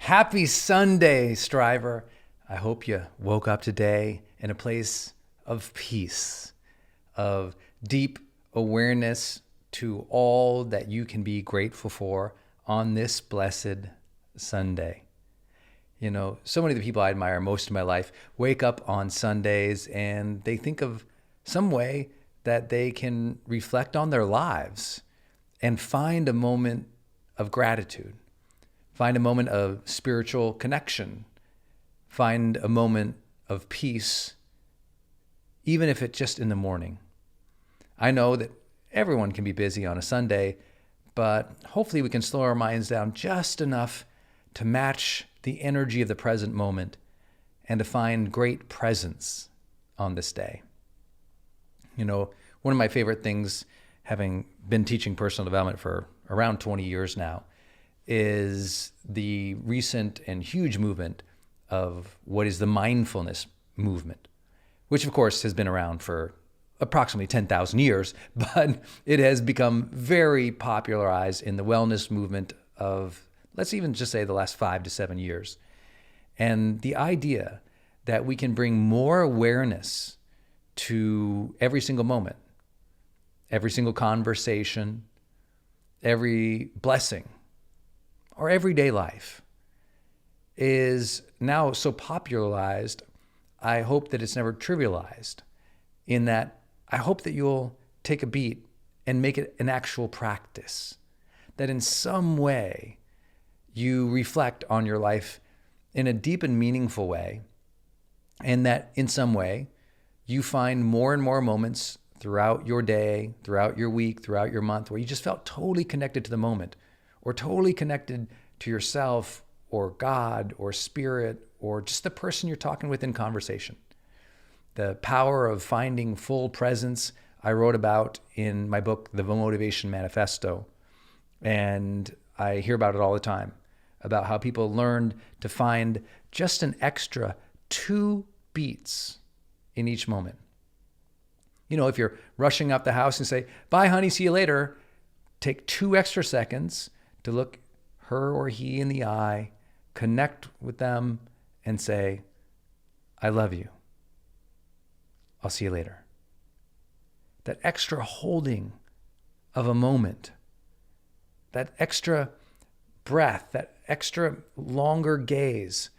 Happy Sunday, striver. I hope you woke up today in a place of peace, of deep awareness to all that you can be grateful for on this blessed Sunday. You know, so many of the people I admire most in my life wake up on Sundays and they think of some way that they can reflect on their lives and find a moment of gratitude, find a moment of spiritual connection, find a moment of peace, even if it's just in the morning. I know that everyone can be busy on a Sunday, but hopefully we can slow our minds down just enough to match the energy of the present moment and to find great presence on this day. You know, one of my favorite things, having been teaching personal development for around 20 years now, is the recent and huge movement of what is the mindfulness movement, which of course has been around for approximately 10,000 years, but it has become very popularized in the wellness movement of, let's even just say, the last 5 to 7 years. And the idea that we can bring more awareness to every single moment, every single conversation, every blessing, our everyday life is now so popularized. I hope that it's never trivialized, in that I hope that you'll take a beat and make it an actual practice, that in some way you reflect on your life in a deep and meaningful way, and that in some way you find more and more moments throughout your day, throughout your week, throughout your month, where you just felt totally connected to the moment, or totally connected to yourself or God or spirit or just the person you're talking with in conversation. The power of finding full presence I wrote about in my book, The Motivation Manifesto. And I hear about it all the time, about how people learned to find just an extra 2 beats in each moment. You know, if you're rushing out the house and say, "Bye, honey, see you later," take 2 extra seconds to look her or he in the eye, connect with them, and say, "I love you. I'll see you later." That extra holding of a moment, that extra breath, that extra longer gaze,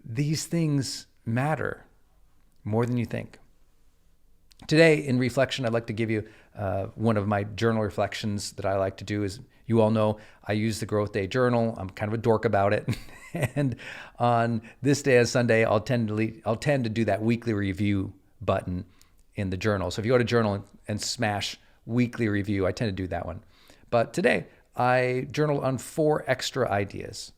these things matter more than you think. Today, in reflection, I'd like to give you one of my journal reflections that I like to do. Is, you all know I use the GrowthDay journal. I'm kind of a dork about it. And on this day as Sunday, I'll tend to do that weekly review button in the journal. So if you go to journal and smash weekly review, I tend to do that one. But today, I journaled on 4 extra ideas.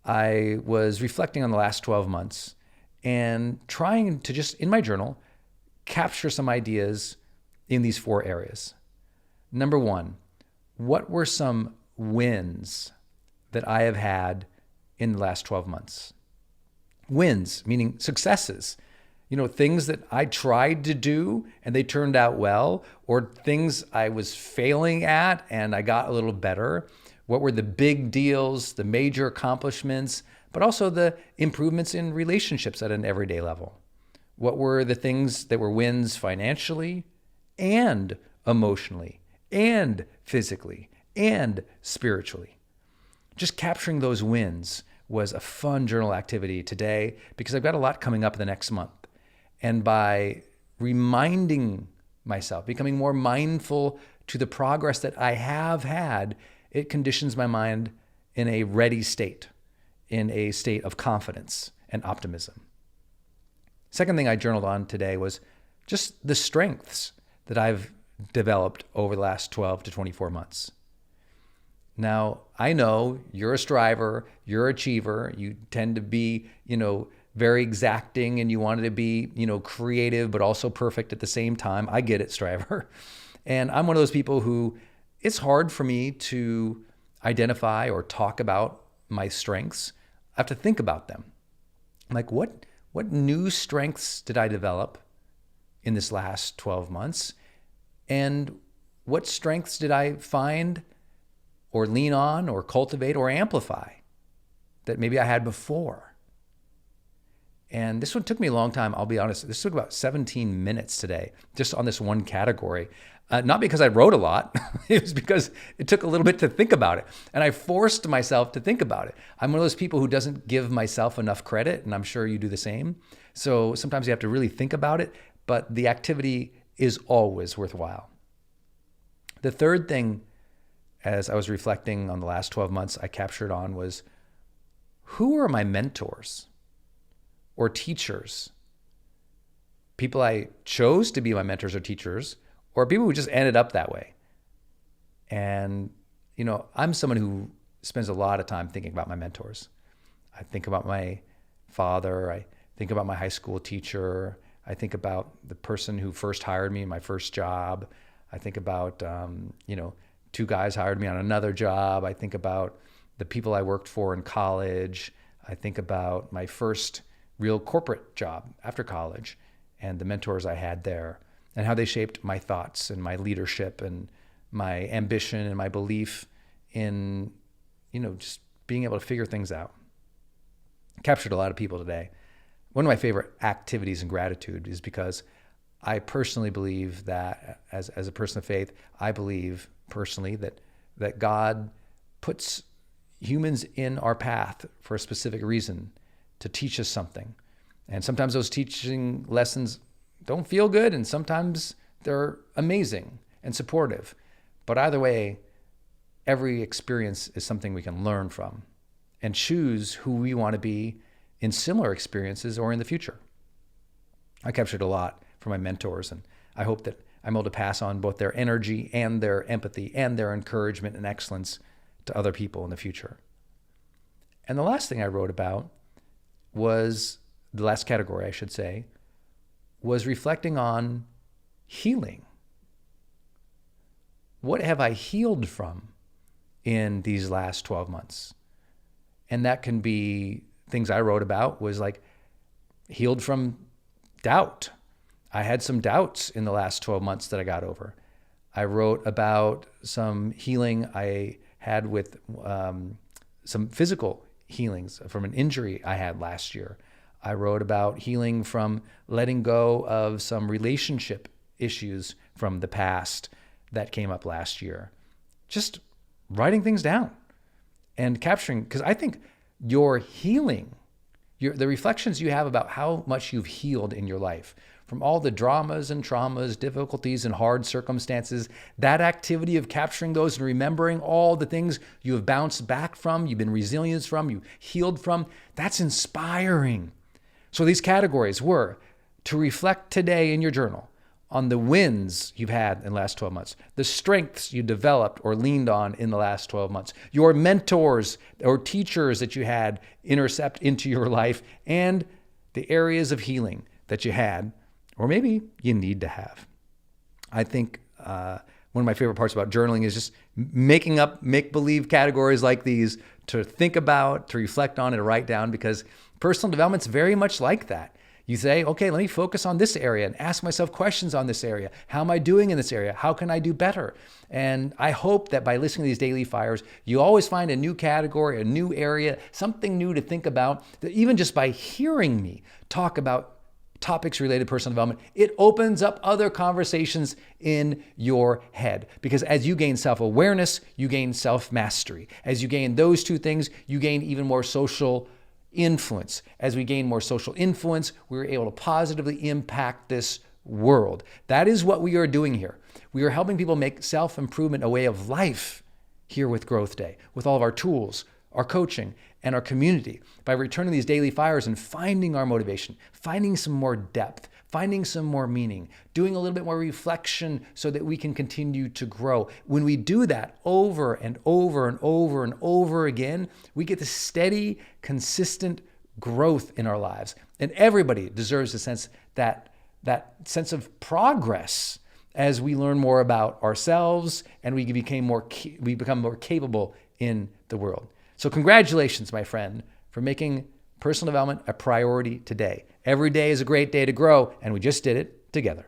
I was reflecting on the last 12 months and trying to just, in my journal, capture some ideas in these 4 areas. Number 1, what were some wins that I have had in the last 12 months? Wins, meaning successes. You know, things that I tried to do and they turned out well, or things I was failing at and I got a little better. What were the big deals, the major accomplishments, but also the improvements in relationships at an everyday level? What were the things that were wins financially and emotionally and physically and spiritually? Just capturing those wins was a fun journal activity today, because I've got a lot coming up in the next month. And by reminding myself, becoming more mindful to the progress that I have had, it conditions my mind in a ready state, in a state of confidence and optimism. Second thing I journaled on today was just the strengths that I've developed over the last 12 to 24 months. Now, I know you're a striver, you're an achiever, you tend to be, very exacting, and you wanted to be, creative, but also perfect at the same time. I get it, striver. And I'm one of those people who, it's hard for me to identify or talk about my strengths. I have to think about them. Like, what new strengths did I develop in this last 12 months? And what strengths did I find or lean on or cultivate or amplify that maybe I had before. And this one took me a long time. I'll be honest. This took about 17 minutes today, just on this one category. Not because I wrote a lot. It was because it took a little bit to think about it. And I forced myself to think about it. I'm one of those people who doesn't give myself enough credit, and I'm sure you do the same. So sometimes you have to really think about it, but the activity is always worthwhile. The third thing, as I was reflecting on the last 12 months, I captured on was, who are my mentors or teachers? People I chose to be my mentors or teachers, or people who just ended up that way. And, I'm someone who spends a lot of time thinking about my mentors. I think about my father. I think about my high school teacher. I think about the person who first hired me in my first job. I think about, two guys hired me on another job. I think about the people I worked for in college. I think about my first real corporate job after college and the mentors I had there, and how they shaped my thoughts and my leadership and my ambition and my belief in, just being able to figure things out. Captured a lot of people today. One of my favorite activities in gratitude is because I personally believe that as a person of faith, I believe personally that God puts humans in our path for a specific reason, to teach us something. And sometimes those teaching lessons don't feel good, and sometimes they're amazing and supportive. But either way, every experience is something we can learn from and choose who we want to be in similar experiences or in the future. I captured a lot from my mentors, and I hope that I'm able to pass on both their energy and their empathy and their encouragement and excellence to other people in the future. And the last thing I wrote about was, the last category I should say, was reflecting on healing. What have I healed from in these last 12 months? And that can be things I wrote about, was like healed from doubt. I had some doubts in the last 12 months that I got over. I wrote about some healing I had with some physical healings from an injury I had last year. I wrote about healing from letting go of some relationship issues from the past that came up last year. Just writing things down and capturing, because I think your healing, the reflections you have about how much you've healed in your life, from all the dramas and traumas, difficulties and hard circumstances, that activity of capturing those and remembering all the things you have bounced back from, you've been resilient from, you healed from, that's inspiring. So these categories were to reflect today in your journal on the wins you've had in the last 12 months, the strengths you developed or leaned on in the last 12 months, your mentors or teachers that you had intercept into your life, and the areas of healing that you had, or maybe you need to have. I think one of my favorite parts about journaling is just making up make-believe categories like these to think about, to reflect on, and to write down, because personal development's very much like that. You say, okay, let me focus on this area and ask myself questions on this area. How am I doing in this area? How can I do better? And I hope that by listening to these daily fires, you always find a new category, a new area, something new to think about, that even just by hearing me talk about topics related to personal development, it opens up other conversations in your head. Because as you gain self-awareness, you gain self-mastery. As you gain those two things, you gain even more social influence. As we gain more social influence, we're able to positively impact this world. That is what we are doing here. We are helping people make self-improvement a way of life here with Growth Day, with all of our tools, our coaching, and our community, by returning these daily fires and finding our motivation, finding some more depth, finding some more meaning, doing a little bit more reflection so that we can continue to grow. When we do that over and over and over and over again, we get this steady, consistent growth in our lives. And everybody deserves a sense that sense of progress as we learn more about ourselves and we become more capable in the world. So congratulations, my friend, for making personal development a priority today. Every day is a great day to grow, and we just did it together.